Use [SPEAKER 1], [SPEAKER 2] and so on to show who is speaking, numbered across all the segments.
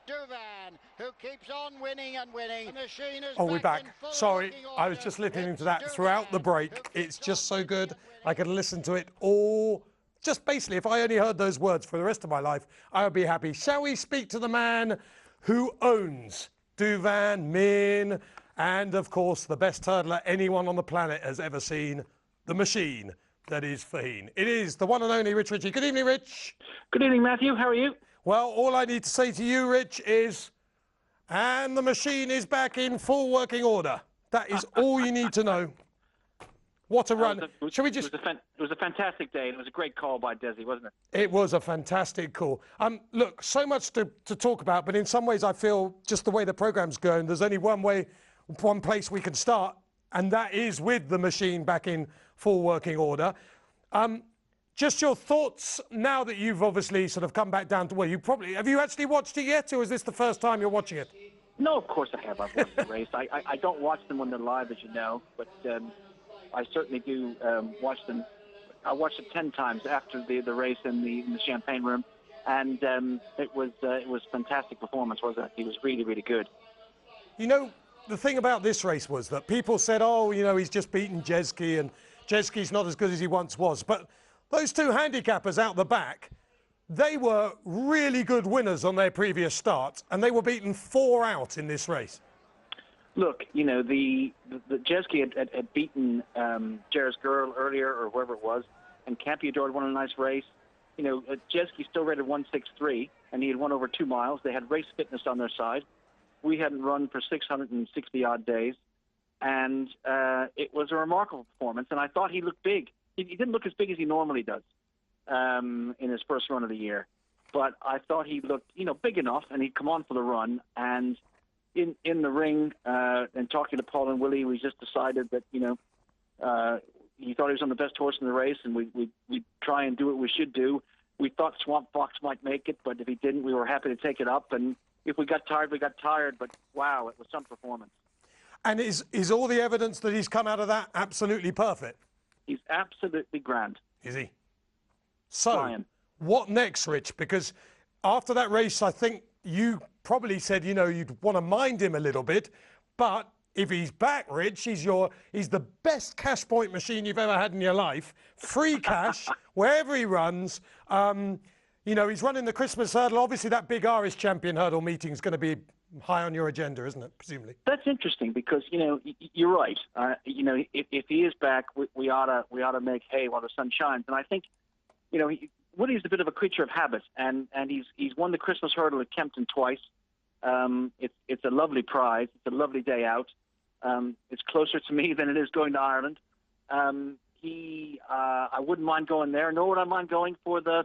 [SPEAKER 1] Douvan, who keeps on winning and winning. The machine is
[SPEAKER 2] we're back. Sorry, I was just listening to that throughout the break. It's just so good. I could listen to it all. Just basically, if I only heard those words for the rest of my life, I would be happy. Shall we speak to the man who owns Douvan, Min, and of course, the best hurdler anyone on the planet has ever seen, the machine that is Faugheen. It is the one and only Rich Ricci. Good evening, Rich.
[SPEAKER 3] Good evening, Matthew. How are you?
[SPEAKER 2] Well, all I need to say to you, Rich, is, and the machine is back in full working order. That is all you need to know. What a run. Shall we just...
[SPEAKER 3] It was a fantastic day, and it was a great call by Desi, wasn't it?
[SPEAKER 2] It was a fantastic call. Look, so much to talk about, but in some ways I feel just the way the programme's going, there's only one place we can start, and that is with the machine back in full working order. Just your thoughts now that you've obviously sort of come back down to where you probably... Have you actually watched it yet, or is this the first time you're watching it?
[SPEAKER 3] No, of course I have. I've watched the race. I don't watch them when they're live, as you know, but I certainly do watch them. I watched it 10 times after the race in the champagne room, and it was fantastic performance, wasn't it? He was really, really good.
[SPEAKER 2] You know, the thing about this race was that people said, oh, you know, he's just beaten Jeski, and Jeski's not as good as he once was. But those two handicappers out the back, they were really good winners on their previous starts, and they were beaten 4 out in this race.
[SPEAKER 3] Look, you know, the Jeski had beaten Jerez Girl earlier, or whoever it was, and Campiador had won a nice race. You know, Jeski still rated 163, and he had won over 2 miles. They had race fitness on their side. We hadn't run for 660-odd days, and it was a remarkable performance, and I thought he looked big. He didn't look as big as he normally does in his first run of the year, but I thought he looked, you know, big enough, and he'd come on for the run, and in the ring and talking to Paul and Willie, we just decided that, you know, he thought he was on the best horse in the race, and we'd try and do what we should do. We thought Swamp Fox might make it, but if he didn't, we were happy to take it up, and if we got tired, we got tired, but wow, it was some performance.
[SPEAKER 2] And is all the evidence that he's come out of that absolutely perfect?
[SPEAKER 3] He's absolutely grand.
[SPEAKER 2] Is he? So,
[SPEAKER 3] Flying.
[SPEAKER 2] What next, Rich? Because after that race, I think you probably said, you know, you'd want to mind him a little bit, but if he's back, Rich, he's the best cash point machine you've ever had in your life. Free cash, wherever he runs. You know, he's running the Christmas hurdle. Obviously, that big Irish champion hurdle meeting is going to be high on your agenda, isn't it, presumably?
[SPEAKER 3] That's interesting because, you know, you're right. You know, if he is back, we ought to make hay while the sun shines. And I think, you know, Woody's a bit of a creature of habit, and he's won the Christmas hurdle at Kempton twice. It's a lovely prize. It's a lovely day out. It's closer to me than it is going to Ireland. I wouldn't mind going there, nor would I mind going for the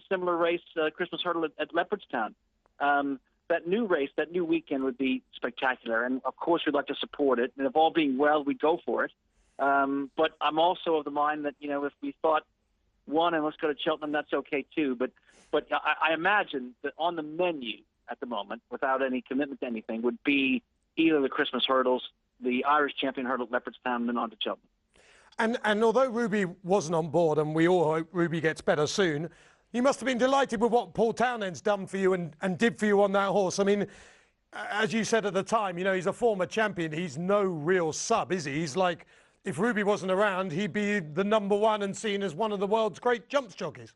[SPEAKER 3] similar race, Christmas hurdle at Leopardstown. That new race, that new weekend would be spectacular, and of course we'd like to support it. And if all being well, we'd go for it. But I'm also of the mind that, you know, if we thought one and let's go to Cheltenham, that's okay too. But I imagine that on the menu at the moment, without any commitment to anything, would be either the Christmas hurdles, the Irish champion hurdle at Leopardstown, and then on to Cheltenham.
[SPEAKER 2] And although Ruby wasn't on board, and we all hope Ruby gets better soon, you must have been delighted with what Paul Townend's done for you and did for you on that horse. I mean, as you said at the time, you know, he's a former champion. He's no real sub, is he? He's like, if Ruby wasn't around, he'd be the #1 and seen as one of the world's great jumps jockeys.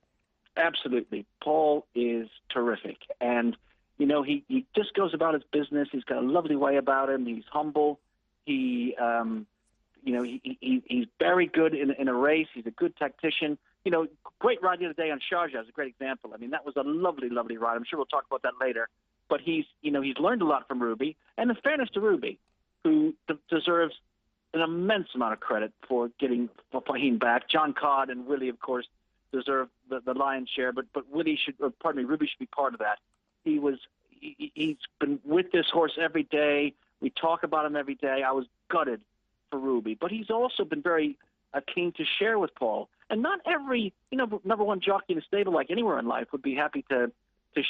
[SPEAKER 2] Absolutely.
[SPEAKER 3] Paul is terrific. And, you know, he just goes about his business. He's got a lovely way about him. He's humble. He's very good in a race. He's a good tactician. You know, great ride the other day on Sharjah is a great example. I mean, that was a lovely, lovely ride. I'm sure we'll talk about that later. But he's learned a lot from Ruby. And in fairness to Ruby, who deserves an immense amount of credit for getting Faugheen back. John Codd and Willie, of course, deserve the lion's share. But Ruby should be part of that. He's been with this horse every day. We talk about him every day. I was gutted for Ruby. But he's also been very keen to share with Paul. And not every, you know, #1 jockey in a stable, like anywhere in life, would be happy to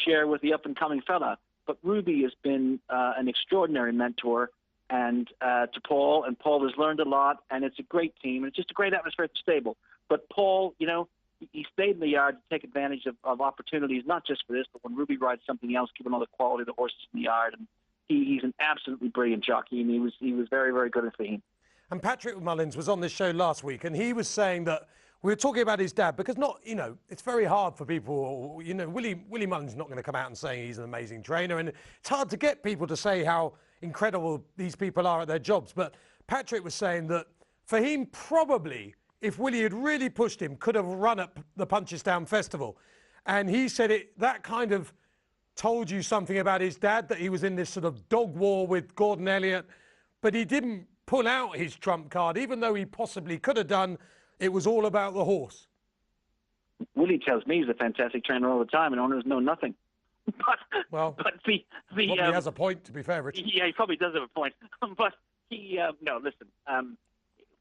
[SPEAKER 3] share with the up-and-coming fella. But Ruby has been an extraordinary mentor and to Paul, and Paul has learned a lot, and it's a great team, and it's just a great atmosphere at the stable. But Paul, you know, he stayed in the yard to take advantage of opportunities, not just for this, but when Ruby rides something else, given all the quality of the horses in the yard. And he's an absolutely brilliant jockey, and he was very, very good at Faugheen.
[SPEAKER 2] And Patrick Mullins was on this show last week, and he was saying that we were talking about his dad, because it's very hard for people, Willie Mullins not going to come out and say he's an amazing trainer, and it's hard to get people to say how incredible these people are at their jobs. But Patrick was saying that Faugheen probably, if Willie had really pushed him, could have run up the Punchestown Festival. And he said that kind of told you something about his dad, that he was in this sort of dog war with Gordon Elliott, but he didn't pull out his trump card, even though he possibly could have done. It was all about the horse.
[SPEAKER 3] Willie tells me he's a fantastic trainer all the time, and owners know nothing. But he
[SPEAKER 2] has a point, to be fair, Richard.
[SPEAKER 3] Yeah, he probably does have a point. But no, listen.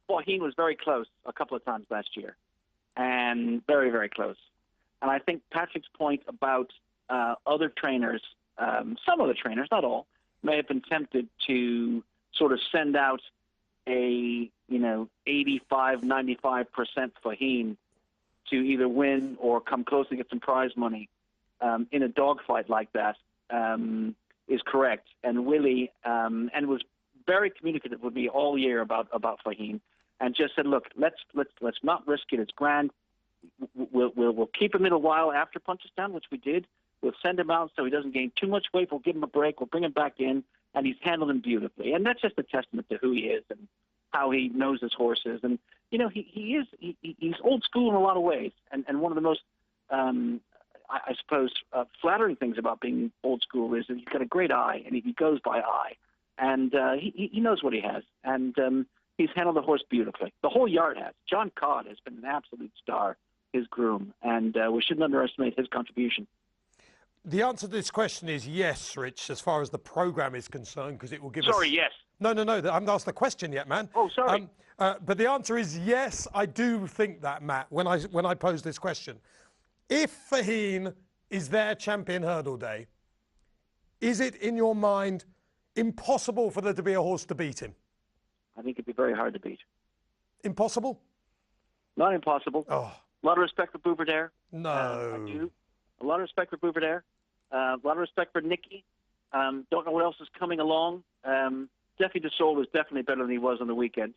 [SPEAKER 3] Faugheen was very close a couple of times last year, and very, very close. And I think Patrick's point about other trainers, some other trainers, not all, may have been tempted to sort of send out a 85, 95% Faugheen to either win or come close to get some prize money in a dogfight like that is correct. And Willie and was very communicative with me all year about Faugheen, and just said, look, let's not risk it. It's grand. We'll keep him in a while after Punchestown, which we did. We'll send him out so he doesn't gain too much weight. We'll give him a break. We'll bring him back in, and he's handled him beautifully. And that's just a testament to who he is and how he knows his horses. And he's old school in a lot of ways. And one of the most I suppose flattering things about being old school is that he's got a great eye, and he goes by eye, and he knows what he has, and he's handled the horse beautifully. The whole yard has. John Codd has been an absolute star, his groom, and we shouldn't underestimate his contribution.
[SPEAKER 2] The answer to this question is yes, Rich, as far as the program is concerned, because it will give us...
[SPEAKER 3] Sorry, yes.
[SPEAKER 2] No, I haven't asked the question yet, man.
[SPEAKER 3] Oh, sorry.
[SPEAKER 2] But the answer is yes, I do think that, Matt, when I pose this question. If Faugheen is their champion hurdle day, is it, in your mind, impossible for there to be a horse to beat him?
[SPEAKER 3] I think it'd be very hard to beat.
[SPEAKER 2] Impossible?
[SPEAKER 3] Not impossible.
[SPEAKER 2] Oh.
[SPEAKER 3] A lot of respect for Bouverdare.
[SPEAKER 2] No.
[SPEAKER 3] I do. A lot of respect for Bouverdare. A lot of respect for Nicky. Don't know what else is coming along. Defi de Sol is definitely better than he was on the weekend.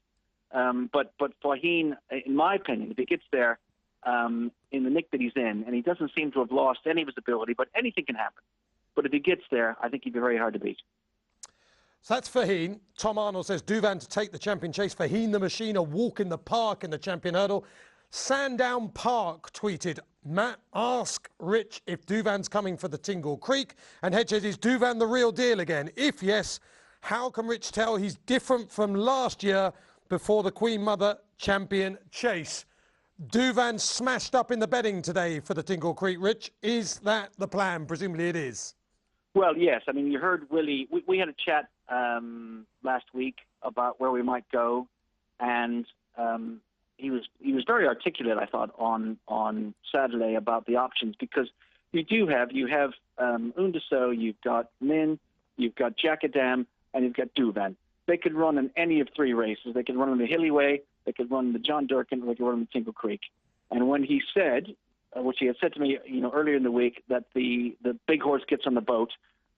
[SPEAKER 3] But Faugheen, in my opinion, if he gets there in the nick that he's in, and he doesn't seem to have lost any of his ability, but anything can happen. But if he gets there, I think he'd be very hard to beat.
[SPEAKER 2] So that's Faugheen. Tom Arnold says Douvan to take the champion chase. Faugheen the Machine, a walk in the park in the champion hurdle. Sandown Park tweeted, Matt, ask Rich if Douvan's coming for the Tingle Creek. And Hedge says, is Douvan the real deal again? If yes, how can Rich tell he's different from last year before the Queen Mother champion chase? Douvan smashed up in the betting today for the Tingle Creek, Rich. Is that the plan? Presumably it is.
[SPEAKER 3] Well, yes. I mean, you heard Willie. We had a chat last week about where we might go, and he was very articulate, I thought, on Saturday about the options, because you have Undeso, you've got Min, you've got Jackadam, and you've got Douvan. They could run in any of three races. They could run in the Hilly Way, they could run the John Durkin, or they could run in the Tingle Creek. And when he said, which he had said to me, earlier in the week, that the big horse gets on the boat,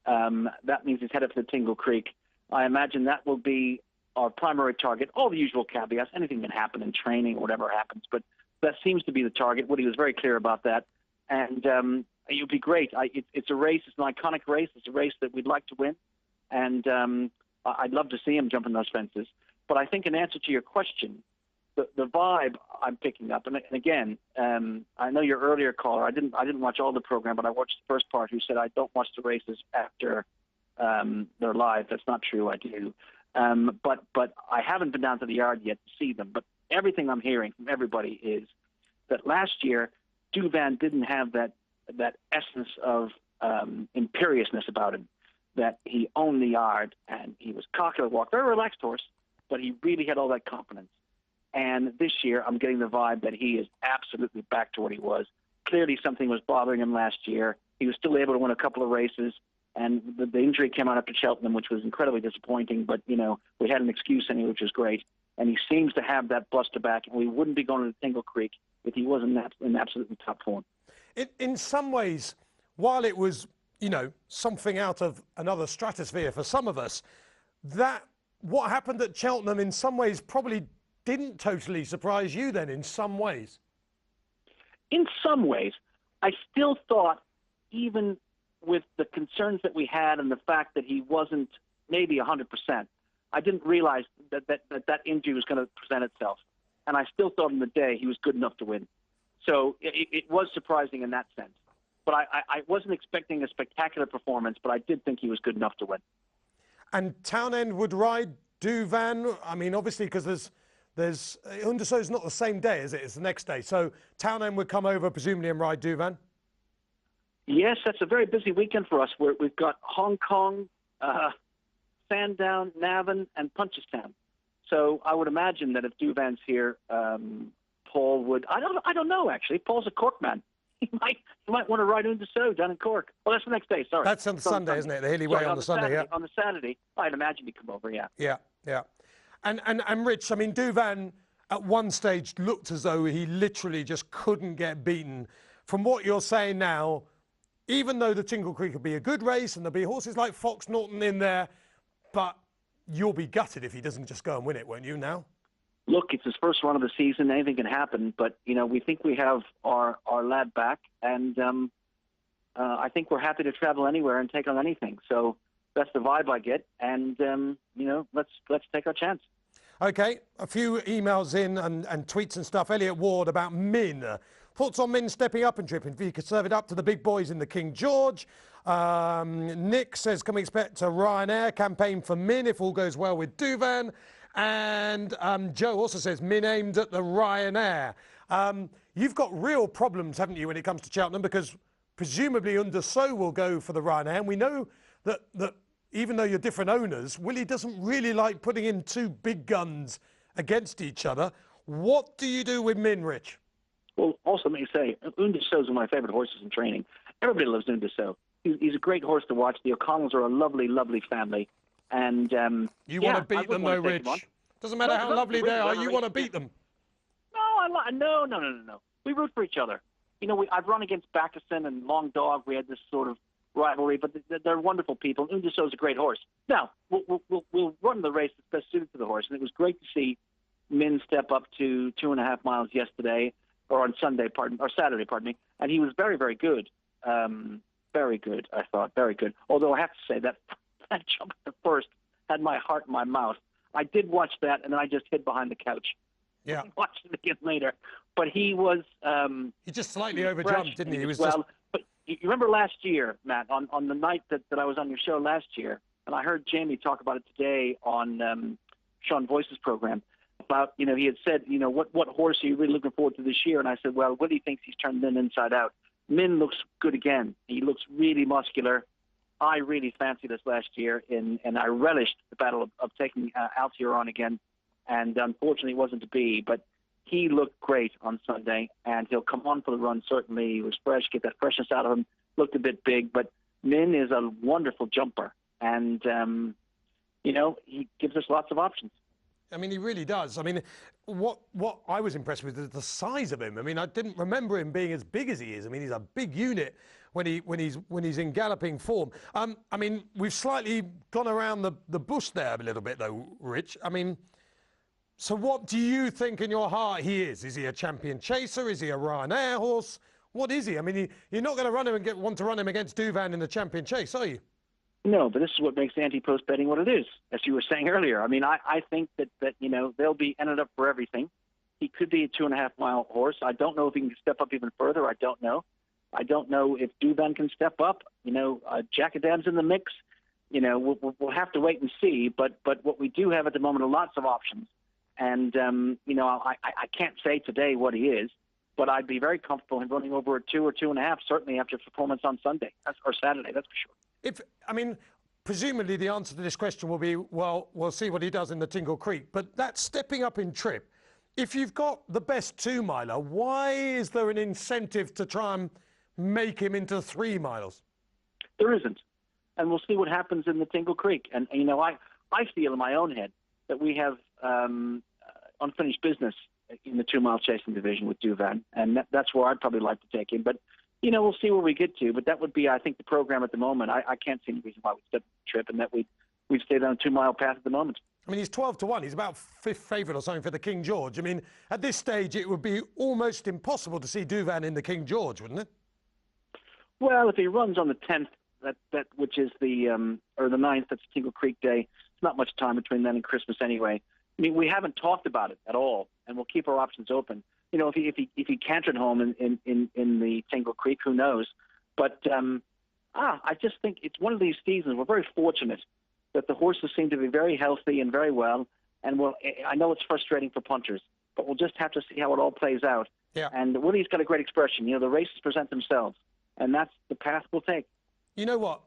[SPEAKER 3] that means he's headed for the Tingle Creek. I imagine that will be our primary target. All the usual caveats, anything can happen in training or whatever happens, but that seems to be the target. Woody was very clear about that. And it would be great. It's a race. It's an iconic race. It's a race that we'd like to win. And I'd love to see him jump in those fences. But I think in answer to your question, the vibe I'm picking up, and again, I know your earlier caller, I didn't watch all the program, but I watched the first part, who said I don't watch the races after they're live. That's not true. I do. But I haven't been down to the yard yet to see them. But everything I'm hearing from everybody is that last year, Douvan didn't have that essence of imperiousness about him, that he owned the yard and he was cocky to walk, very relaxed horse, but he really had all that confidence. And this year, I'm getting the vibe that he is absolutely back to what he was. Clearly, something was bothering him last year. He was still able to win a couple of races, and the the injury came out after Cheltenham, which was incredibly disappointing. But we had an excuse anyway, which was great. And he seems to have that bluster back, and we wouldn't be going to Tingle Creek if he wasn't in absolutely top form.
[SPEAKER 2] In some ways, while it was something out of another stratosphere for some of us, that what happened at Cheltenham in some ways probably didn't totally surprise you then. In some ways.
[SPEAKER 3] In some ways, I still thought, even with the concerns that we had and the fact that he wasn't maybe 100%, I didn't realize that injury was going to present itself. And I still thought in the day he was good enough to win. So it was surprising in that sense. But I wasn't expecting a spectacular performance, but I did think he was good enough to win.
[SPEAKER 2] And Townend would ride Douvan. I mean, obviously, because there's Undersow's not the same day, is it? It's the next day. So Townend would come over, presumably, and ride Douvan?
[SPEAKER 3] Yes, that's a very busy weekend for us. We've got Hong Kong, Sandown, Navan, and Punchestown. So I would imagine that if Douvan's here, Paul would. I don't know actually. Paul's a Cork man. He might want to ride Undersow down in Cork. Well, that's the next day. Sorry.
[SPEAKER 2] That's on the Sunday, isn't it? The Hilly Way on the Sunday.
[SPEAKER 3] Saturday,
[SPEAKER 2] yeah.
[SPEAKER 3] On the Saturday, I'd imagine he'd come over. Yeah.
[SPEAKER 2] Yeah. And Rich, I mean, Douvan at one stage looked as though he literally just couldn't get beaten. From what you're saying now, even though the Tingle Creek would be a good race and there'll be horses like Fox Norton in there, but you'll be gutted if he doesn't just go and win it, won't you now?
[SPEAKER 3] Look, it's his first run of the season. Anything can happen, but we think we have our lad back, and I think we're happy to travel anywhere and take on anything. So that's the vibe I get, and let's take our chance.
[SPEAKER 2] Okay, a few emails in and tweets and stuff. Elliot Ward about Min. Thoughts on Min stepping up and tripping? If he could serve it up to the big boys in the King George. Nick says, can we expect a Ryanair campaign for Min if all goes well with Douvan? And Joe also says, Min aimed at the Ryanair. You've got real problems, haven't you, when it comes to Cheltenham, because presumably Undersow will go for the Ryanair. And we know that even though you're different owners, Willie doesn't really like putting in two big guns against each other. What do you do with Min, Rich?
[SPEAKER 3] Well, also let me say, Undersow is one of my favourite horses in training. Everybody loves Undersow. He's a great horse to watch. The O'Connells are a lovely, lovely family. And
[SPEAKER 2] you want to beat them, though, Rich? Doesn't matter how lovely they are. You want to beat them.
[SPEAKER 3] No. We root for each other. I've run against Backerson and Long Dog. We had this sort of rivalry, but they're wonderful people. Undersow's a great horse. Now we'll run the race that's best suited to the horse, and it was great to see Min step up to 2.5 miles yesterday, or on Saturday, pardon me, and he was very, very good. Very good, I thought, very good. Although I have to say that jump at the first had my heart in my mouth. I did watch that, and then I just hid behind the couch.
[SPEAKER 2] Yeah.
[SPEAKER 3] I watched it again later. But he was...
[SPEAKER 2] he just slightly overjumped, didn't he? He was
[SPEAKER 3] But you remember last year, Matt, on the night that I was on your show last year, and I heard Jamie talk about it today on Sean Voice's program, about, he had said, what horse are you really looking forward to this year? And I said, well, Willie thinks he's turned Min inside out. Min looks good again. He looks really muscular. I really fancied us last year, and I relished the battle of taking Altier on again, and unfortunately it wasn't to be, but he looked great on Sunday, and he'll come on for the run, certainly. He was fresh, get that freshness out of him, looked a bit big, but Min is a wonderful jumper, and, he gives us lots of options.
[SPEAKER 2] I mean, he really does. I mean, what I was impressed with is the size of him. I mean, I didn't remember him being as big as he is. I mean, he's a big unit when he's in galloping form. I mean, we've slightly gone around the bush there a little bit, though, Rich. I mean, so what do you think in your heart he is? Is he a champion chaser? Is he a Ryanair horse? What is he? I mean, you're not going to run him and want to run him against Douvan in the champion chase, are you?
[SPEAKER 3] No, but this is what makes anti-post betting what it is, as you were saying earlier. I mean, I think that they'll be ended up for everything. He could be a 2.5-mile horse. I don't know if he can step up even further. I don't know. I don't know if Douvan can step up. Jackadam's in the mix. We'll have to wait and see. But what we do have at the moment are lots of options. And, I can't say today what he is, but I'd be very comfortable in running over a 2 or 2.5, certainly after performance on Sunday or Saturday, that's for sure.
[SPEAKER 2] Presumably the answer to this question will be, well, we'll see what he does in the Tingle Creek. But that stepping up in trip, if you've got the best 2-miler, why is there an incentive to try and make him into 3 miles?
[SPEAKER 3] There isn't. and we'll see what happens in the Tingle Creek. And you know, I feel in my own head that we have unfinished business in the 2-mile chasing division with Douvan, and that's where I'd probably like to take him. But you know, we'll see where we get to. But that would be, I think, the program at the moment. I can't see any reason why we'd step the trip, and that we'd stay on a 2-mile path at the moment.
[SPEAKER 2] I mean, he's 12-1. He's about 5th favourite or something for the King George. I mean, at this stage, it would be almost impossible to see Douvan in the King George, wouldn't it?
[SPEAKER 3] Well, if he runs on the 10th, that which is the or the 9th, that's Tingle Creek Day. It's not much time between then and Christmas anyway. I mean, we haven't talked about it at all, and we'll keep our options open. You know, if he cantered home in the Tingle Creek, who knows? But I just think it's one of these seasons. We're very fortunate that the horses seem to be very healthy and very well. And I know it's frustrating for punters, but we'll just have to see how it all plays out.
[SPEAKER 2] Yeah.
[SPEAKER 3] And Willie's got a great expression. You know, the races present themselves, and that's the path we'll take.
[SPEAKER 2] You know what?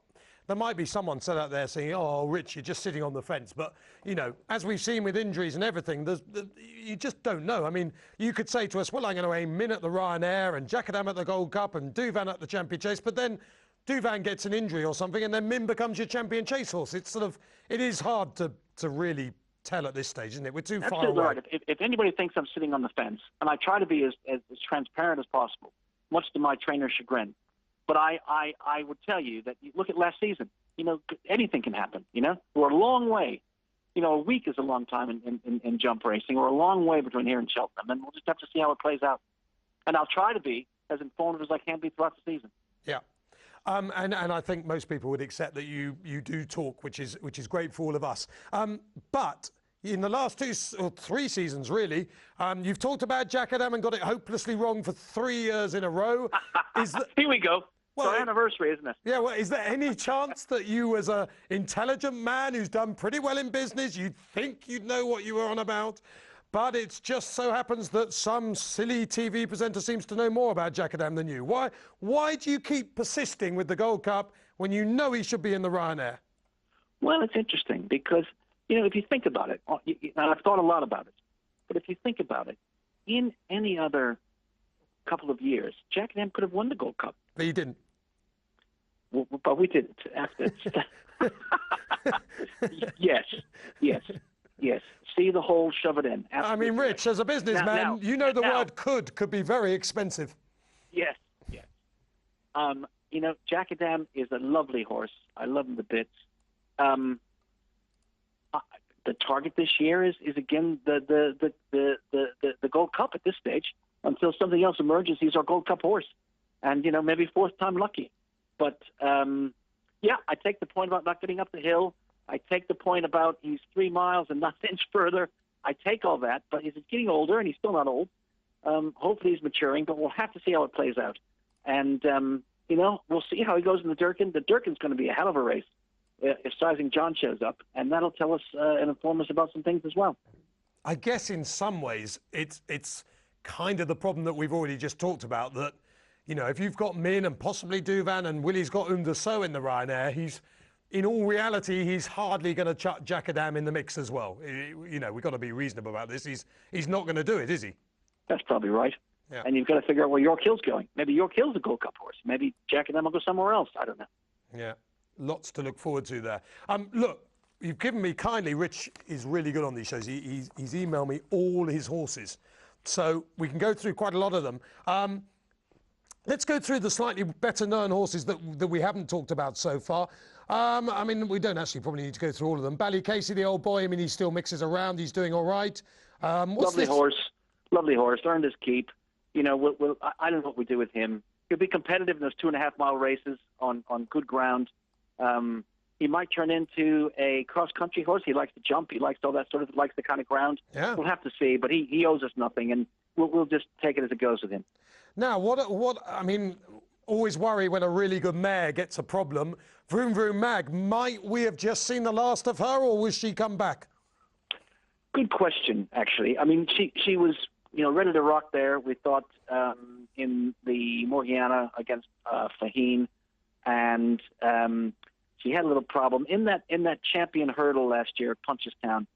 [SPEAKER 2] There might be someone sat out there saying, oh, Rich, you're just sitting on the fence. But, you know, as we've seen with injuries and everything, you just don't know. I mean, you could say to us, well, I'm going to aim Min at the Ryanair and Jackadam at the Gold Cup and Douvan at the Champion Chase. But then Douvan gets an injury or something and then Min becomes your Champion Chase horse. It's sort of, it is hard to really tell at this stage, isn't it? We're too far away.
[SPEAKER 3] Right. If anybody thinks I'm sitting on the fence, and I try to be as transparent as possible, much to my trainer's chagrin, but I would tell you that you look at last season. You know, anything can happen. You know, we're a long way. You know, a week is a long time in jump racing. We're a long way between here and Cheltenham, and we'll just have to see how it plays out. And I'll try to be as informed as I can be throughout the season.
[SPEAKER 2] Yeah. And I think most people would accept that you do talk, which is great for all of us. But in the last 2 or 3 seasons, really, you've talked about Jackadam and got it hopelessly wrong for 3 years in a row.
[SPEAKER 3] Here we go.
[SPEAKER 2] Well,
[SPEAKER 3] it's our anniversary, isn't it?
[SPEAKER 2] Yeah, well, is there any chance that you, as an intelligent man who's done pretty well in business, you'd think you'd know what you were on about, but it just so happens that some silly TV presenter seems to know more about Jackadam than you? Why do you keep persisting with the Gold Cup when you know he should be in the Ryanair?
[SPEAKER 3] Well, it's interesting because, you know, if you think about it, and I've thought a lot about it, but if you think about it, in any other couple of years, Jackadam could have won the Gold Cup.
[SPEAKER 2] But he didn't.
[SPEAKER 3] Well, but we didn't. Yes. See the hole, shove it in. Absolutely.
[SPEAKER 2] I mean, Rich, as a businessman, you know the word could be very expensive.
[SPEAKER 3] Yes. You know, Jackadam is a lovely horse. I love him to bits. The target this year is again the Gold Cup at this stage. Until something else emerges, he's our Gold Cup horse. And, you know, maybe 4th time lucky. But, yeah, I take the point about not getting up the hill. I take the point about he's 3 miles and not an inch further. I take all that, but he's getting older, and he's still not old. Hopefully he's maturing, but we'll have to see how it plays out. And, you know, we'll see how he goes in the Durkin. The Durkin's going to be a hell of a race if Sizing John shows up, and that'll tell us and inform us about some things as well.
[SPEAKER 2] I guess in some ways it's kind of the problem that we've already just talked about, that, you know, if you've got Min and possibly Douvan and Willie's got So in the Ryanair, in all reality, he's hardly going to chuck Jackadam in the mix as well. You know, we've got to be reasonable about this. He's not going to do it, is he?
[SPEAKER 3] That's probably right.
[SPEAKER 2] Yeah.
[SPEAKER 3] And you've got to figure out where York Hill's going. Maybe York Hill's a Gold Cup horse. Maybe Jackadam will go somewhere else. I don't know.
[SPEAKER 2] Yeah, lots to look forward to there. Look, you've given me kindly, Rich is really good on these shows. He's emailed me all his horses. So we can go through quite a lot of them. Let's go through the slightly better known horses that we haven't talked about so far. I mean, we don't actually probably need to go through all of them. Ballycasey, the old boy, I mean, he still mixes around. He's doing all right.
[SPEAKER 3] Lovely horse, earned his keep. You know, I don't know what we do with him. He'll be competitive in those 2.5-mile races on good ground. He might turn into a cross-country horse. He likes to jump. He likes all that sort of, likes the kind of ground.
[SPEAKER 2] Yeah.
[SPEAKER 3] We'll have to see, but he owes us nothing, and we'll just take it as it goes with him.
[SPEAKER 2] Now, I mean, always worry when a really good mare gets a problem. Vroom Vroom Mag, might we have just seen the last of her, or will she come back?
[SPEAKER 3] Good question, actually. I mean, she was, you know, ready to rock there. We thought in the Morgiana against Faugheen, and she had a little problem in that champion hurdle last year at Punchestown.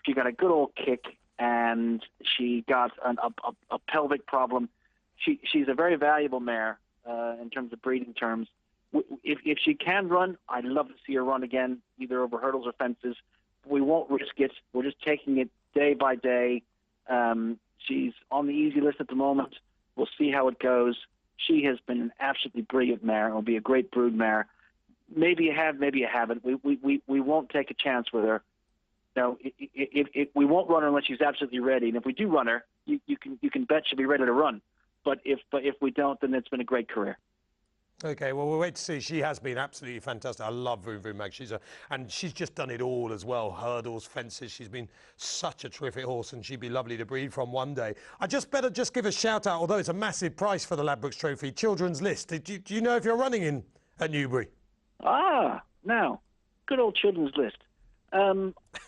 [SPEAKER 3] She got a good old kick, and she got a pelvic problem. She's a very valuable mare in terms of breeding terms. if she can run, I'd love to see her run again, either over hurdles or fences. We won't risk it. We're just taking it day by day. She's on the easy list at the moment. We'll see how it goes. She has been an absolutely brilliant mare and will be a great brood mare. Maybe you have, maybe you haven't. We won't take a chance with her. No, we won't run her unless she's absolutely ready. And if we do run her, you can bet she'll be ready to run. But if we don't, then it's been a great career.
[SPEAKER 2] Okay, well, we'll wait to see. She has been absolutely fantastic. I love Vroom Vroom Mag. And she's just done it all as well. Hurdles, fences. She's been such a terrific horse, and she'd be lovely to breed from one day. I better give a shout out, although it's a massive price for the Ladbrokes Trophy, Children's List. Do you know if you're running in at Newbury?
[SPEAKER 3] Now, good old Children's List.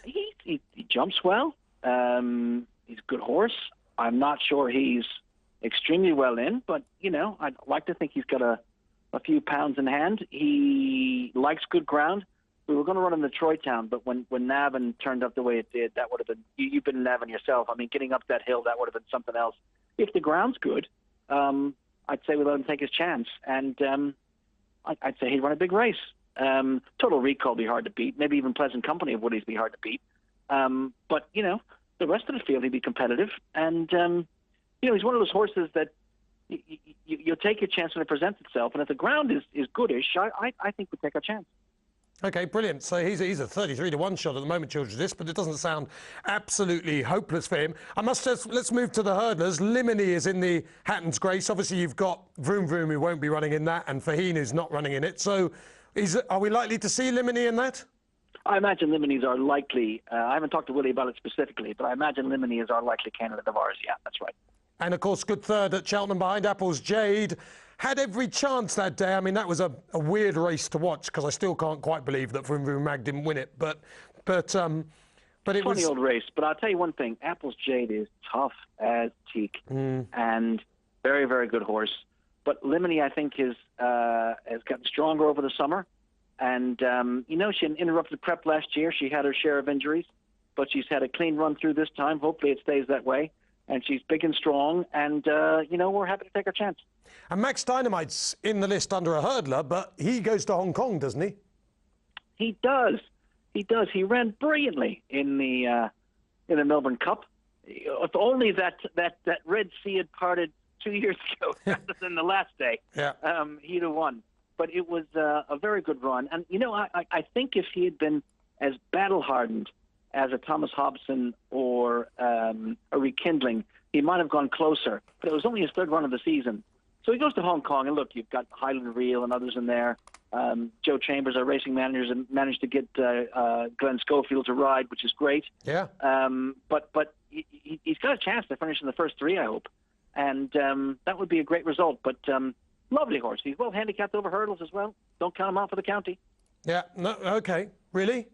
[SPEAKER 3] He jumps well. He's a good horse. I'm not sure he's extremely well in, but, I'd like to think he's got a few pounds in hand. He likes good ground. We were going to run him to Troytown, but when Navan turned up the way it did, that would have been, you've been in Navan yourself. I mean, getting up that hill, that would have been something else. If the ground's good, I'd say we let him take his chance. And I'd say he'd run a big race. Total Recall be hard to beat. Maybe even Pleasant Company of Woody's be hard to beat. But, the rest of the field, he'd be competitive. And, he's one of those horses that you'll take your chance when it presents itself. And if the ground is goodish, I think we'd take our chance.
[SPEAKER 2] Okay, brilliant. So he's a 33-1 shot at the moment, Children's List, but it doesn't sound absolutely hopeless for him. Let's move to the hurdlers. Limini is in the Hatton's Grace. Obviously, you've got Vroom Vroom, who won't be running in that, and Faugheen, who's not running in it. So are we likely to see Limini in that?
[SPEAKER 3] I imagine Liminis are likely. I haven't talked to Willie about it specifically, but I imagine Limini is our likely candidate of ours. Yeah, that's right.
[SPEAKER 2] And, of course, good third at Cheltenham behind Apple's Jade. Had every chance that day. I mean, that was a weird race to watch because I still can't quite believe that Vroom Vroom Mag didn't win it. But it
[SPEAKER 3] was... Funny old race. But I'll tell you one thing. Apple's Jade is tough as teak and very, very good horse. But Limini, I think, has gotten stronger over the summer. And, she had interrupted prep last year. She had her share of injuries. But she's had a clean run through this time. Hopefully it stays that way. And she's big and strong, and, we're happy to take our chance.
[SPEAKER 2] And Max Dynamite's in the list under a hurdler, but he goes to Hong Kong, doesn't he?
[SPEAKER 3] He does. He ran brilliantly in the Melbourne Cup. If only that Red Sea had parted 2 years ago rather than the last day, he'd have won. But it was a very good run. And, I think if he had been as battle-hardened as a Thomas Hobson or a Rekindling, he might have gone closer. But it was only his third run of the season. So he goes to Hong Kong, and look, you've got Highland Reel and others in there. Joe Chambers, our racing managers, and managed to get Glenn Schofield to ride, which is great.
[SPEAKER 2] Yeah.
[SPEAKER 3] But he's got a chance to finish in the first three, I hope. And that would be a great result. But lovely horse. He's well handicapped over hurdles as well. Don't count him out for the county.
[SPEAKER 2] Yeah. No. Okay. Really?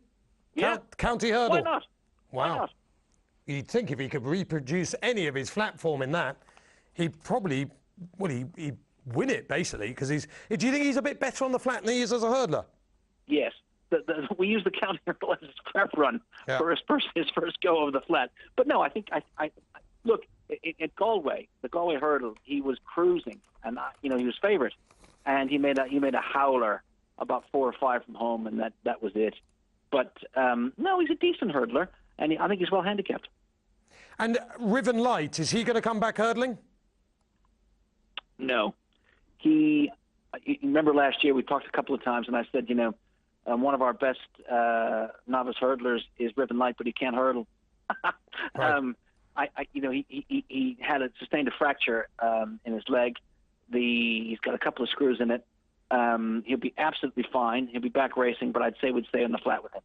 [SPEAKER 3] Yeah.
[SPEAKER 2] County hurdle.
[SPEAKER 3] Why not?
[SPEAKER 2] Wow.
[SPEAKER 3] Why not?
[SPEAKER 2] You'd think if he could reproduce any of his flat form in that, he'd probably, he'd win it, basically, because do you think he's a bit better on the flat than he is as a hurdler?
[SPEAKER 3] Yes. We use the county hurdle as his prep run for his first go over the flat. But no, I think, look, at Galway, the Galway hurdle, he was cruising, and, he was favourite. And he made a howler about 4 or 5 from home, and that was it. But, no, he's a decent hurdler, and I think he's well handicapped.
[SPEAKER 2] And Riven Light, is he going to come back hurdling?
[SPEAKER 3] No. You remember last year we talked a couple of times, and I said, one of our best novice hurdlers is Riven Light, but he can't hurdle.
[SPEAKER 2] Right.
[SPEAKER 3] He sustained a fracture in his leg. He's got a couple of screws in it. He'll be absolutely fine. He'll be back racing, but I'd say we'd stay on the flat with him.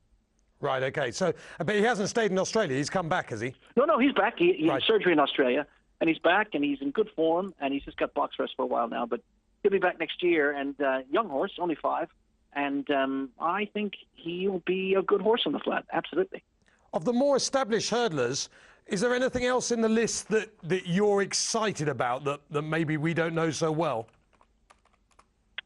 [SPEAKER 2] Right, okay. So, but he hasn't stayed in Australia. He's come back, has he?
[SPEAKER 3] No, he's back. He had surgery in Australia, and he's back, and he's in good form, and he's just got box rest for a while now. But he'll be back next year, and young horse, only 5. And I think he'll be a good horse on the flat, absolutely.
[SPEAKER 2] Of the more established hurdlers, is there anything else in the list that you're excited about that maybe we don't know so well?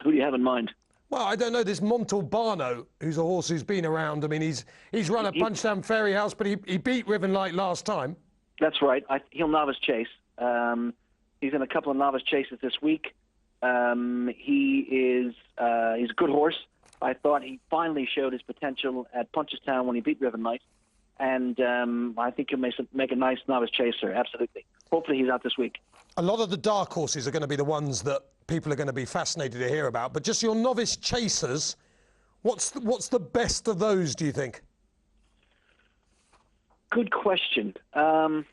[SPEAKER 3] Who do you have in mind?
[SPEAKER 2] Well, I don't know. This Montalbano, who's a horse who's been around. I mean, he's run at Punchestown Ferry House, but he beat Riven Light last time.
[SPEAKER 3] That's right. He'll novice chase. He's in a couple of novice chases this week. He's a good horse. I thought he finally showed his potential at Punchestown when he beat Riven Knight. And I think he'll make a nice novice chaser, absolutely. Hopefully he's out this week.
[SPEAKER 2] A lot of the dark horses are going to be the ones that people are going to be fascinated to hear about. But just your novice chasers, what's the best of those, do you think?
[SPEAKER 3] Good question. You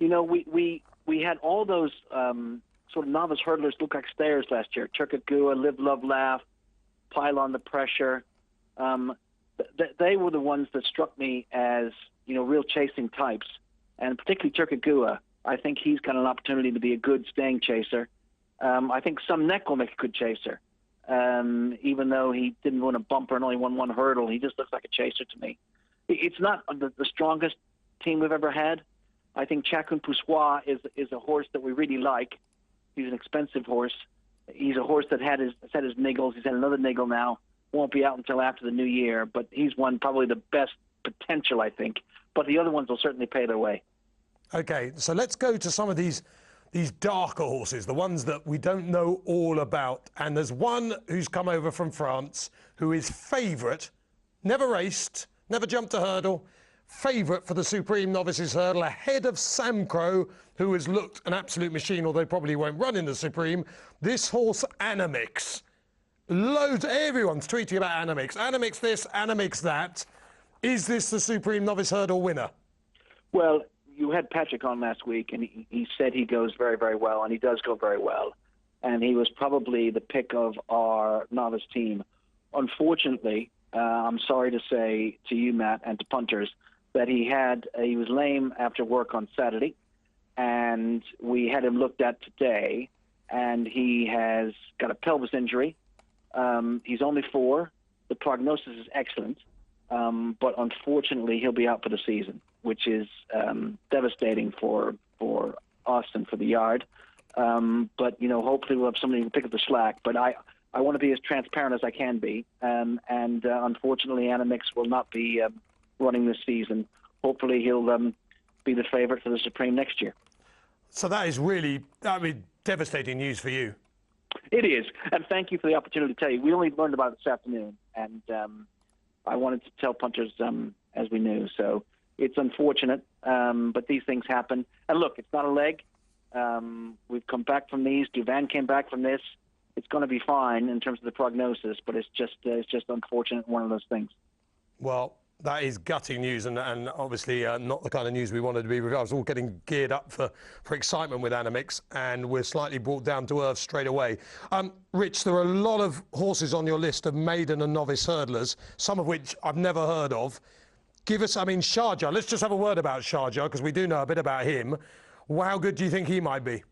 [SPEAKER 3] know, we had all those sort of novice hurdlers look like stayers last year. Turkagua, Live, Love, Laugh, Pile on the Pressure. They were the ones that struck me as, you know, real chasing types. And particularly Turkagua, I think he's got an opportunity to be a good staying chaser. I think Some Neck will make a good chaser. Even though he didn't win a bumper and only won one hurdle, he just looks like a chaser to me. It's not the strongest team we've ever had. I think Chacun Poussoir is a horse that we really like. He's an expensive horse. He's a horse that had his niggles. He's had another niggle now. Won't be out until after the new year, but he's won probably the best potential, I think. But the other ones will certainly pay their way.
[SPEAKER 2] Okay, so let's go to some of these darker horses, the ones that we don't know all about. And there's one who's come over from France who is favourite, never raced, never jumped a hurdle, favourite for the Supreme Novices Hurdle, ahead of Sam Crow, who has looked an absolute machine, although probably won't run in the Supreme. This horse, Animix. Everyone's tweeting about Animix. Animix this, Animix that. Is this the Supreme Novice Hurdle winner?
[SPEAKER 3] Well, you had Patrick on last week, and he said he goes very, very well, and he does go very well. And he was probably the pick of our novice team. Unfortunately, I'm sorry to say to you, Matt, and to punters, that he was lame after work on Saturday, and we had him looked at today, and he has got a pelvis injury. He's only 4. The prognosis is excellent, but unfortunately he'll be out for the season, which is devastating for us and for the yard. But, you know, hopefully we'll have somebody who can pick up the slack. But I want to be as transparent as I can be. And unfortunately, Animix will not be running this season. Hopefully he'll be the favorite for the Supreme next year.
[SPEAKER 2] So that is really, devastating news for you.
[SPEAKER 3] It is, and thank you for the opportunity to tell you. We only learned about it this afternoon, and I wanted to tell punters as we knew. So it's unfortunate, but these things happen. And look, it's not a leg. We've come back from these. Douvan came back from this. It's going to be fine in terms of the prognosis, but it's just unfortunate, one of those things.
[SPEAKER 2] Well, that is gutting news, and obviously not the kind of news we wanted to be. I was all getting geared up for excitement with Animix, and we're slightly brought down to earth straight away. Rich, there are a lot of horses on your list of maiden and novice hurdlers, some of which I've never heard of. Give us, Sharjah. Let's just have a word about Sharjah, because we do know a bit about him. How good do you think he might be?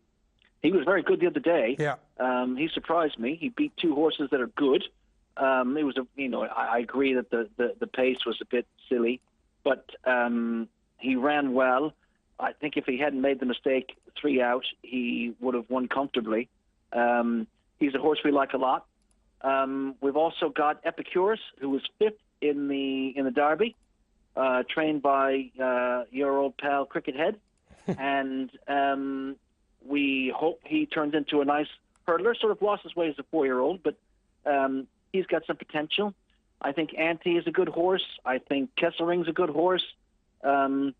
[SPEAKER 3] He was very good the other day.
[SPEAKER 2] Yeah.
[SPEAKER 3] He surprised me. He beat 2 horses that are good. It was I agree that the pace was a bit silly, but he ran well. I think if he hadn't made the mistake 3 out, he would have won comfortably. He's a horse we like a lot. We've also got Epicurus, who was 5th in the Derby, trained by your old pal Cricket Head, and we hope he turns into a nice hurdler. Sort of lost his way as a 4-year-old, but he's got some potential. I think Ante is a good horse. I think Kesselring's a good horse. We'll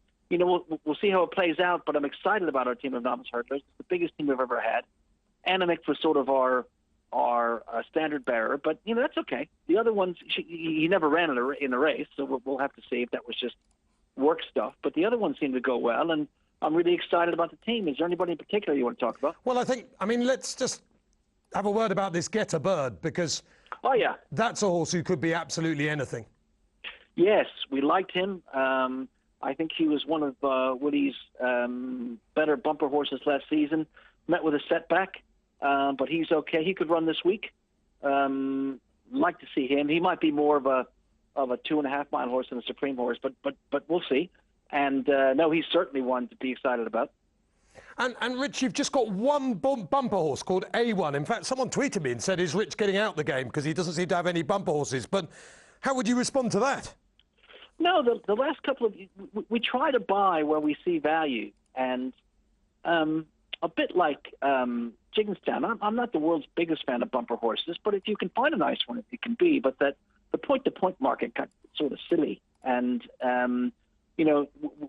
[SPEAKER 3] see how it plays out, but I'm excited about our team of novice hurdlers. It's the biggest team we've ever had. Animix was sort of our standard bearer, but, that's okay. The other ones, he never ran in a race, so we'll have to see if that was just work stuff. But the other ones seem to go well, and I'm really excited about the team. Is there anybody in particular you want to talk about?
[SPEAKER 2] Well, let's just have a word about this Get a Bird, because that's a horse who could be absolutely anything.
[SPEAKER 3] Yes, we liked him. I think he was one of Woody's better bumper horses last season. Met with a setback, but he's okay. He could run this week. Like to see him. He might be more of a 2.5-mile horse than a Supreme horse, but we'll see. And no, he's certainly one to be excited about.
[SPEAKER 2] And Rich, you've just got one bumper horse called A1. In fact, someone tweeted me and said, is Rich getting out the game because he doesn't seem to have any bumper horses? But how would you respond to that?
[SPEAKER 3] No, the last couple of... We try to buy where we see value. And a bit like Jigginstown. I'm not the world's biggest fan of bumper horses, but if you can find a nice one, it can be. But that the point-to-point market got sort of silly. And,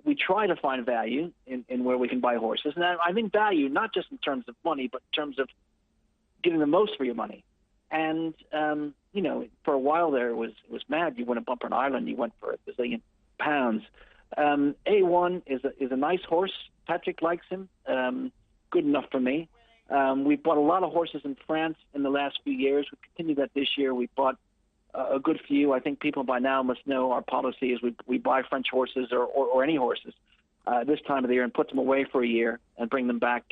[SPEAKER 3] we try to find value in where we can buy horses. And I think value, not just in terms of money, but in terms of getting the most for your money. And, for a while there, it was mad. You win a bumper in Ireland, you went for a bazillion pounds. A1 is a nice horse. Patrick likes him. Good enough for me. We've bought a lot of horses in France in the last few years. We continue that this year. We bought a good few. I think people by now must know our policy is we buy French horses or any horses this time of the year and put them away for a year and bring them back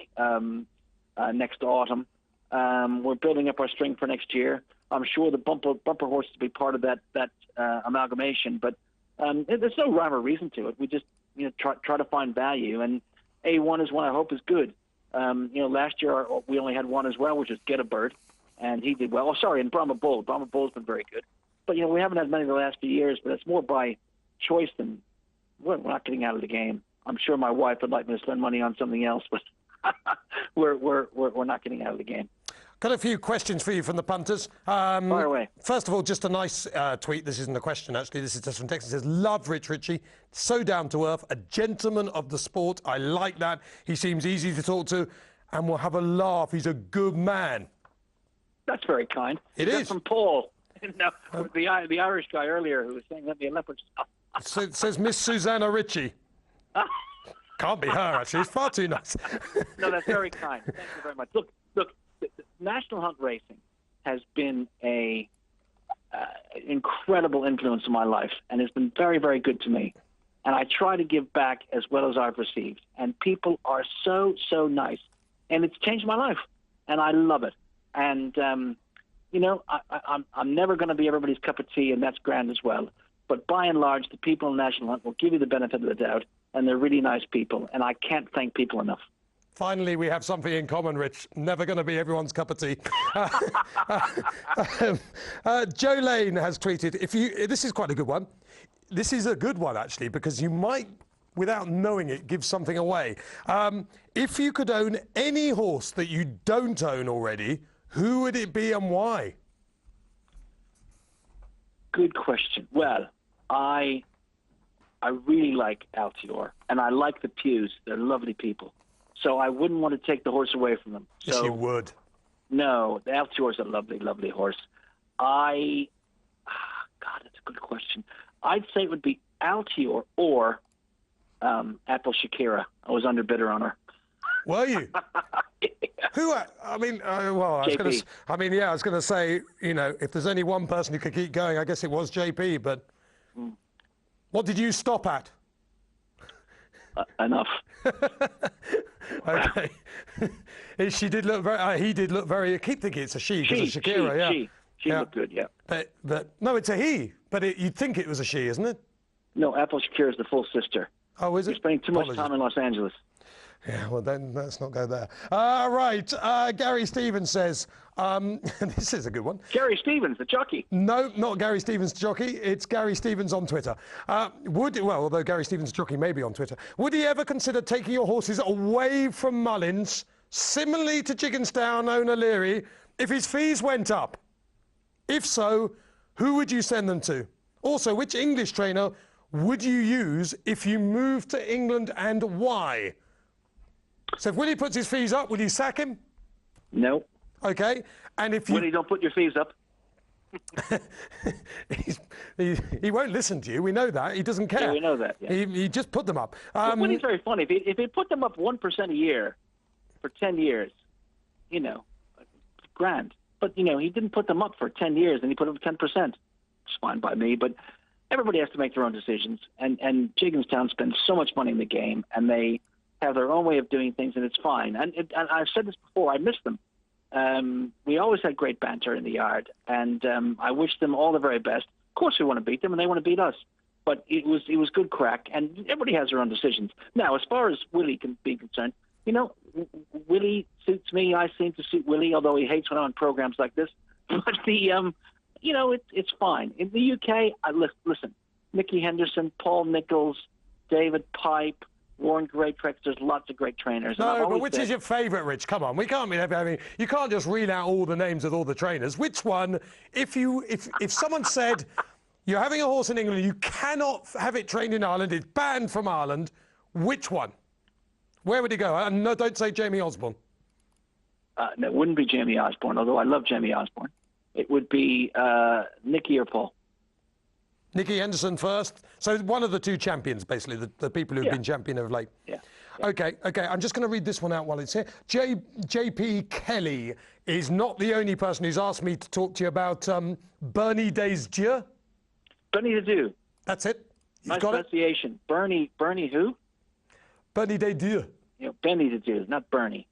[SPEAKER 3] next autumn. We're building up our string for next year. I'm sure the bumper horses will be part of that amalgamation, but there's no rhyme or reason to it. We just try to find value, and A1 is one I hope is good. Last year we only had one as well, which is Get a Bird, and he did well. Oh, sorry, and Brahma Bull. Brahma Bull's been very good. But, we haven't had many the last few years, but it's more by choice than we're not getting out of the game. I'm sure my wife would like me to spend money on something else, but we're not getting out of the game.
[SPEAKER 2] Got a few questions for you from the punters.
[SPEAKER 3] Fire away.
[SPEAKER 2] First of all, just a nice tweet. This isn't a question, actually. This is just from Texas. It says, love Rich Ricci. So down to earth. A gentleman of the sport. I like that. He seems easy to talk to and we'll have a laugh. He's a good man.
[SPEAKER 3] That's very kind.
[SPEAKER 2] That's
[SPEAKER 3] from Paul. The Irish guy earlier who was saying, let me a leopard.
[SPEAKER 2] So it says Miss Susanna Ricci. Can't be her, actually. It's far too nice.
[SPEAKER 3] No, that's very kind. Thank you very much. Look, National Hunt Racing has been a incredible influence in my life and has been very, very good to me. And I try to give back as well as I've received. And people are so, so nice. And it's changed my life. And I love it. And, I'm never going to be everybody's cup of tea, and that's grand as well. But by and large, the people in National Hunt will give you the benefit of the doubt, and they're really nice people. And I can't thank people enough.
[SPEAKER 2] Finally, we have something in common, Rich. Never going to be everyone's cup of tea. Joe Lane has tweeted, this is quite a good one. This is a good one, actually, because you might, without knowing it, give something away. If you could own any horse that you don't own already, who would it be and why?
[SPEAKER 3] Good question. Well, I really like Altior, and I like the Pews. They're lovely people. So I wouldn't want to take the horse away from them.
[SPEAKER 2] Yes, you would.
[SPEAKER 3] No, the Altior is a lovely, lovely horse. God, that's a good question. I'd say it would be Altior or Apple Shakira. I was underbidder on her.
[SPEAKER 2] Were you? Who? I mean, well, I was going to say, if there's only one person who could keep going, I guess it was JP. But what did you stop at?
[SPEAKER 3] Enough.
[SPEAKER 2] Okay. She did look very. He did look very. I keep thinking it's a she because of Shakira.
[SPEAKER 3] She looked good. Yeah.
[SPEAKER 2] But no, it's a he. But you'd think it was a she, isn't it?
[SPEAKER 3] No, Apple Shakira is the full sister.
[SPEAKER 2] Oh, is it?
[SPEAKER 3] You're spending too much time in Los Angeles.
[SPEAKER 2] Yeah, well, then let's not go there. Right, Gary Stevens says, this is a good one.
[SPEAKER 3] Gary Stevens, the jockey.
[SPEAKER 2] No, not Gary Stevens, the jockey. It's Gary Stevens on Twitter. Although Gary Stevens, the jockey, may be on Twitter. Would he ever consider taking your horses away from Mullins, similarly to Jigginstown owner Leary, if his fees went up? If so, who would you send them to? Also, which English trainer would you use if you moved to England and why? So if Willie puts his fees up, will you sack him?
[SPEAKER 3] No.
[SPEAKER 2] Okay. And if you...
[SPEAKER 3] Willie, don't put your fees up.
[SPEAKER 2] he won't listen to you. We know that. He doesn't care.
[SPEAKER 3] Yeah, we know that. Yeah.
[SPEAKER 2] He just put them up.
[SPEAKER 3] Willie's very funny. If he put them up 1% a year for 10 years, grand. But, he didn't put them up for 10 years and he put them up 10%. It's fine by me. But everybody has to make their own decisions. And Jigginstown spends so much money in the game, and they have their own way of doing things, and it's fine. And I've said this before, I miss them. We always had great banter in the yard, and I wish them all the very best. Of course we want to beat them, and they want to beat us. But it was good crack, and everybody has their own decisions. Now, as far as Willie can be concerned, Willie suits me. I seem to suit Willie, although he hates when I'm on programs like this. But it's fine. In the UK, listen, Nicky Henderson, Paul Nicholls, David Pipe, Warren Great Treks. There's lots of great trainers.
[SPEAKER 2] No, but which is your favourite, Rich? Come on, we can't be having. You can't just read out all the names of all the trainers. Which one? If someone said you're having a horse in England, you cannot have it trained in Ireland. It's banned from Ireland. Which one? Where would he go? No, don't say Jamie Osborne.
[SPEAKER 3] No, it wouldn't be Jamie Osborne, although I love Jamie Osborne. It would be Nicky or Paul.
[SPEAKER 2] Nicky Henderson first. So one of the two champions, basically, the people who've been champion of late.
[SPEAKER 3] Yeah.
[SPEAKER 2] Okay. I'm just going to read this one out while it's here. J.P. Kelly is not the only person who's asked me to talk to you about Bernie Des Dieux.
[SPEAKER 3] Bernie Des Dieux.
[SPEAKER 2] That's it. You've
[SPEAKER 3] nice
[SPEAKER 2] got
[SPEAKER 3] pronunciation.
[SPEAKER 2] It?
[SPEAKER 3] Bernie who?
[SPEAKER 2] Bernie Des Dieux.
[SPEAKER 3] Bernie Des Dieux, not Bernie.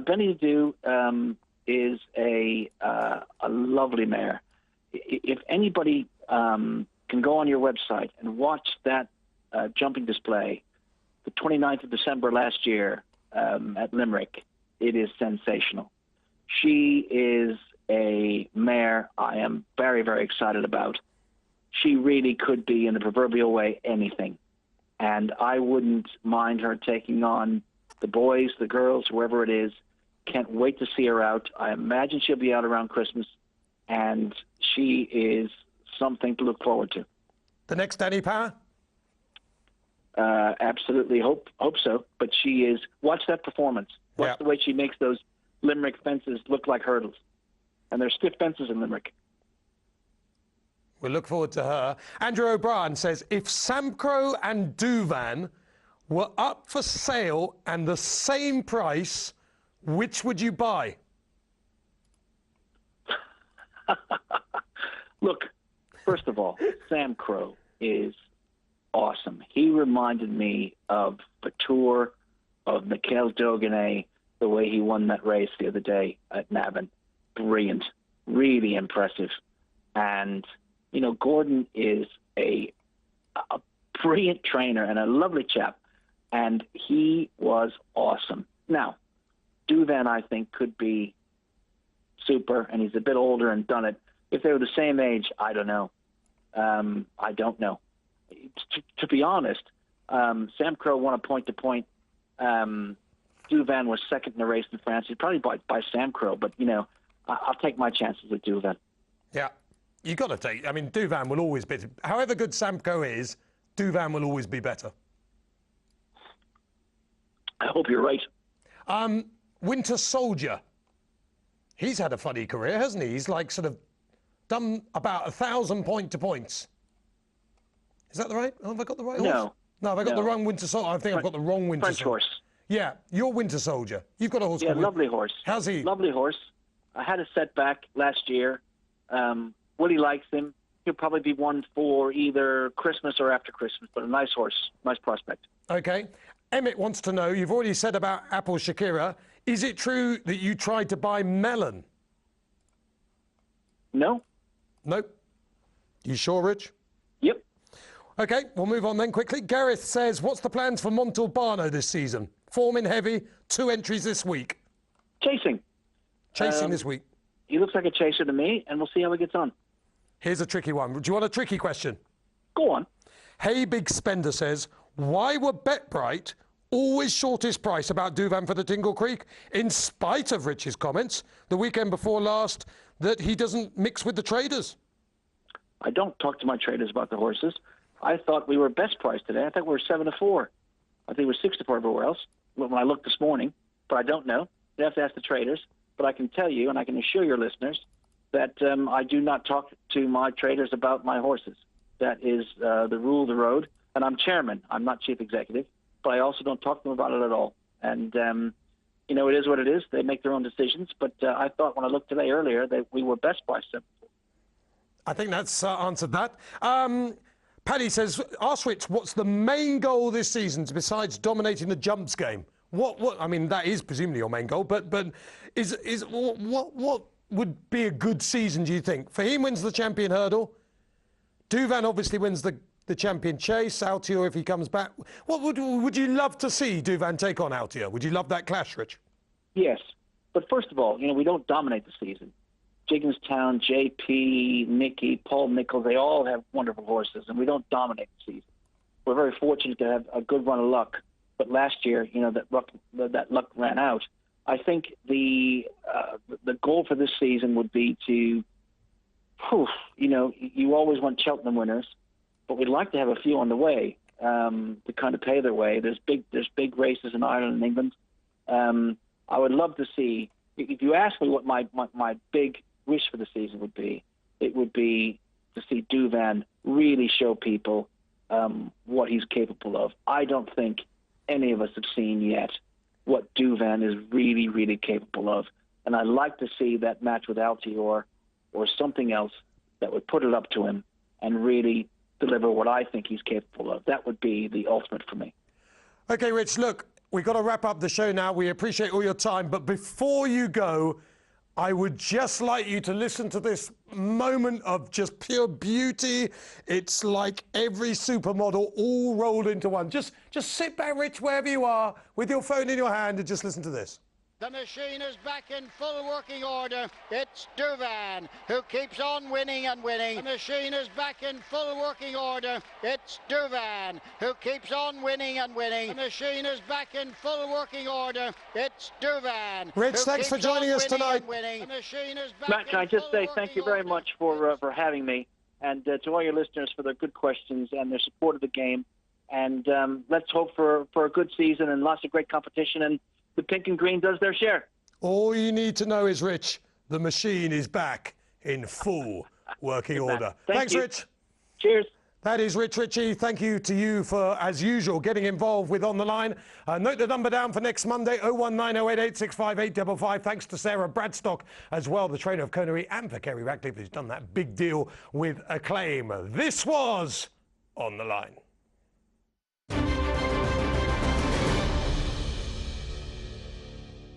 [SPEAKER 3] Bernie Des Dieux is a lovely mare. If anybody can go on your website and watch that jumping display, the 29th of December last year at Limerick, it is sensational. She is a mare I am very, very excited about. She really could be, in the proverbial way, anything. And I wouldn't mind her taking on the boys, the girls, whoever it is. Can't wait to see her out. I imagine she'll be out around Christmas, and she is something to look forward to.
[SPEAKER 2] The next Danny Power?
[SPEAKER 3] Absolutely hope so. But she is. Watch that performance. Watch the way she makes those Limerick fences look like hurdles, and they're stiff fences in Limerick.
[SPEAKER 2] We'll look forward to her. Andrew O'Brien says, if Samcro and Douvan were up for sale and the same price, which would you buy?
[SPEAKER 3] Look, first of all, Samcro is awesome. He reminded me of Patour, of Michael Doganet, the way he won that race the other day at Navan. Brilliant. Really impressive. And Gordon is a brilliant trainer and a lovely chap, and he was awesome. Now, Douvan, I think, could be super, and he's a bit older and done it. If they were the same age, I don't know. I don't know. To be honest, Sam Crow won a point-to-point. Douvan was second in the race in France. He'd probably by Sam Crow, but, I'll take my chances with Douvan.
[SPEAKER 2] Yeah. You've got to take... I mean, Douvan will always be... However good Samco is, Douvan will always be better.
[SPEAKER 3] I hope you're right.
[SPEAKER 2] Winter Soldier. He's had a funny career, hasn't he? He's like sort of done about 1,000 point-to-points. Is that the right? Have I got the right horse? No, have I got the wrong Winter Soldier? I think I've got the wrong Winter Soldier.
[SPEAKER 3] French horse.
[SPEAKER 2] Yeah, your Winter Soldier. You've got a horse called...
[SPEAKER 3] lovely horse.
[SPEAKER 2] How's he?
[SPEAKER 3] Lovely horse. I had a setback last year. Willie likes him. He'll probably be one for either Christmas or after Christmas, but a nice horse, nice prospect.
[SPEAKER 2] Okay. Emmett wants to know, you've already said about Apple Shakira. Is it true that you tried to buy Melon?
[SPEAKER 3] No.
[SPEAKER 2] Nope. You sure, Rich?
[SPEAKER 3] Yep.
[SPEAKER 2] Okay, we'll move on then quickly. Gareth says, what's the plans for Montalbano this season? Form in heavy, 2 entries this week.
[SPEAKER 3] Chasing.
[SPEAKER 2] Chasing this week.
[SPEAKER 3] He looks like a chaser to me, and we'll see how he gets on.
[SPEAKER 2] Here's a tricky one. Do you want a tricky question?
[SPEAKER 3] Go on.
[SPEAKER 2] Hey Big Spender says, why were BetBright always shortest price about Douvan for the Tingle Creek, in spite of Rich's comments the weekend before last that he doesn't mix with the traders?
[SPEAKER 3] I don't talk to my traders about the horses. I thought we were best priced today. I thought we were 7-4. I think we were 6-4 everywhere else when I looked this morning, but I don't know. You have to ask the traders. But I can tell you, and I can assure your listeners, that I do not talk to my traders about my horses. That is the rule of the road. And I'm chairman. I'm not chief executive. But I also don't talk to them about it at all. And, it is what it is. They make their own decisions. But I thought when I looked today earlier that we were best by 7.
[SPEAKER 2] I think that's answered that. Paddy says, ask Rich, what's the main goal this season besides dominating the jumps game? What? I mean, that is presumably your main goal, but what would be a good season, do you think? Faugheen wins the champion hurdle. Douvan obviously wins the champion chase. Altior, if he comes back. What would you love to see Douvan take on Altior? Would you love that clash, Rich?
[SPEAKER 3] Yes. But first of all, we don't dominate the season. Jigginstown, JP, Nicky, Paul Nichols, they all have wonderful horses, and we don't dominate the season. We're very fortunate to have a good run of luck but last year, that luck ran out. I think the goal for this season would be to, you always want Cheltenham winners, but we'd like to have a few on the way to kind of pay their way. There's big races in Ireland and England. I would love to see. If you ask me what my big wish for the season would be, it would be to see Douvan really show people what he's capable of. I don't think any of us have seen yet what Douvan is really, really capable of. And I'd like to see that match with Altior or something else that would put it up to him and really deliver what I think he's capable of. That would be the ultimate for me.
[SPEAKER 2] Okay, Rich, look, we've got to wrap up the show now. We appreciate all your time. But before you go, I would just like you to listen to this moment of just pure beauty. It's like every supermodel all rolled into one. Just sit back, Rich, wherever you are, with your phone in your hand, and just listen to this.
[SPEAKER 1] The machine is back in full working order. It's Douvan who keeps on winning and winning. The machine is back in full working order. It's Douvan who keeps on winning and winning. The machine is back in full working order. It's Douvan.
[SPEAKER 2] Rich, thanks for joining us tonight.
[SPEAKER 3] Matt, can I just say thank you very much for having me, and to all your listeners for their good questions and their support of the game. And let's hope for a good season and lots of great competition, and the pink and green does their share.
[SPEAKER 2] All you need to know is, Rich, the machine is back in full working order. Thanks, Rich.
[SPEAKER 3] Cheers.
[SPEAKER 2] That is Rich Ricci. Thank you to you for, as usual, getting involved with On The Line. Note the number down for next Monday, 01908865855. Thanks to Sarah Bradstock as well, the trainer of Connery, and for Kerry Ratcliffe, who's done that big deal with Acclaim. This was On The Line.